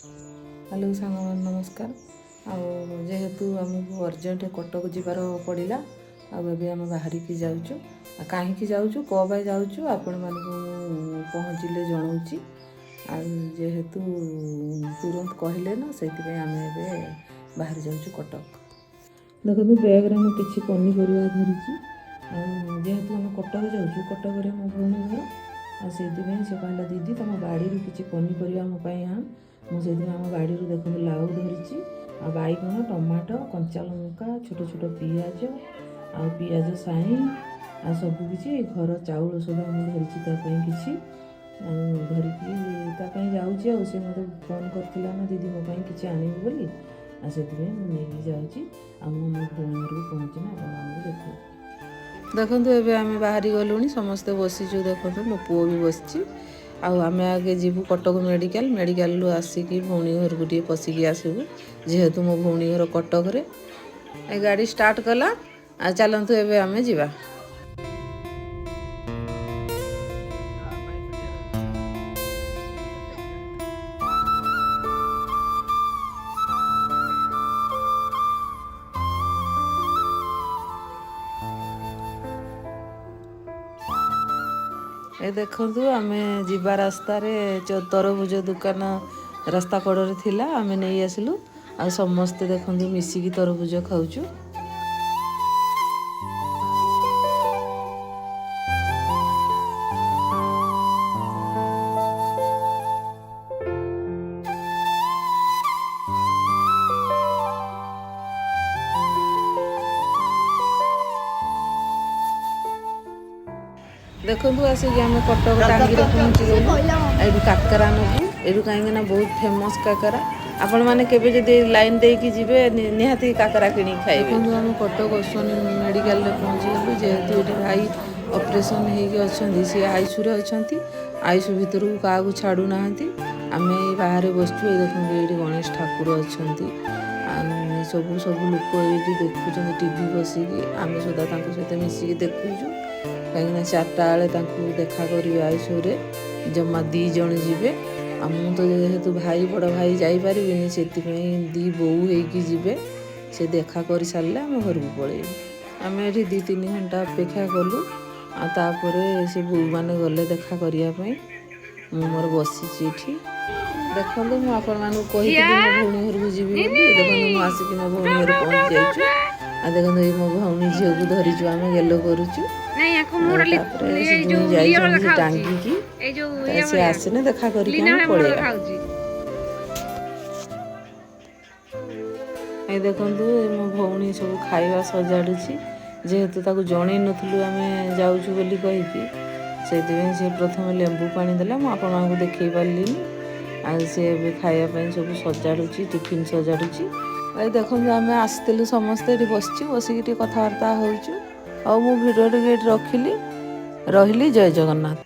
Hello सांग नमस्कार। जेहेतु आमको अर्जेंट कटक जीवार पड़ा आम बाहर की जाऊँ कहीं जाऊँ कौन जाऊँ आपण मानक पहुँचले जनाऊँगी जेहेतु तुरंत कहले ना से आम बाहर जाऊँ कटक। देखो बैग्रे मुझे किसी पनीपरिया धरी जेहेतु आम कटक जाऊँ कटक मो भौणी घर से कहला दीदी तुम बाड़ी किसी पनीपरिया मोपाई आन मुझे आम बाड़ी देखो लाउ धरी बैगण टमाटो कंचा लंका छोट छोट पिज पिज साई आ सबकि घर चाउल सदा मुझे धरी किसी धरिकी जाऊँगी से मत फोन करता ना दीदी मोपाई किसी आनबू बोली से मुझे जाऊँगी मो भौणी घर को पहुँची ना आप देखो एवं आम बाहरी गलुणी समस्ते बसीचु देखो मो पुओ भी बसी आम आगे जीवु कटक मेडिकल मेडिकल आसिकी भौणी घर को पशिकी आसबू जेहेतु मो भौणी घर कटक रे गाड़ी स्टार्ट कला चलतु एवं आम जा ए देखु आम जीवा रास्तार तरबुज दुकान रास्ता कड़े थिला आम नहीं आसलु आ समस्ते देखु मिसिकी तरबुज खाऊचु। देखु आसिक आम कटक टांगी पहुँची गलु ये काकरा नबू ये कहीं बहुत फेमस काकरा आपण मैंने केवे जदि लाइन देकी जीवे निहाती काकरा किणी खाइबे। आम कटक अश्विनी मेडिकल पहुँची गलु जेहेतु ये भाई ऑपरेशन होगी सी आईसीयू अच्छा आईसीयू भितर क्या छाड़ू ना आम बाहर बसचु देखो ये गणेश ठाकुर अच्छा सब सब लोक ये देखुं टीवी बसिकी आम सुधा सहित मिसिकी देखुचु कहीं 4टा बेले देखा करेंगे आईसीयू जमा 2 जन जीवे तो जेहेतु भाई बड़ भाई जापर से दी बोऊ होगी से देखा कर सारे आम घर को पलैबू आम ये 2-3 घंटा अपेक्षा कलु आपर से बोऊ मैंने गले देखा करने मोर बसी देखो मुझे कही मो भौणी घर को जी देखो आसिक मो भौणी घर पहुँच जा देखो मो भौणी झील को धरीचु आम गेलो करुचु टांगी से आसने देखा करके देखु मो भौणी सब खाଇବା सजाड़ी जेहेतु ताको जन नथलु आम जाऊँ बोली कहीकि से प्रथम लेंबू पानी देला मुझे देखई पार्ली से खायापी सब सजाड़ुची टिफिन सजाड़ुची देखो आम आसलु समस्ते बसचु बसिक कथबार्ता होचु और मु भिडियो टिके रखिली रही जय जगन्नाथ।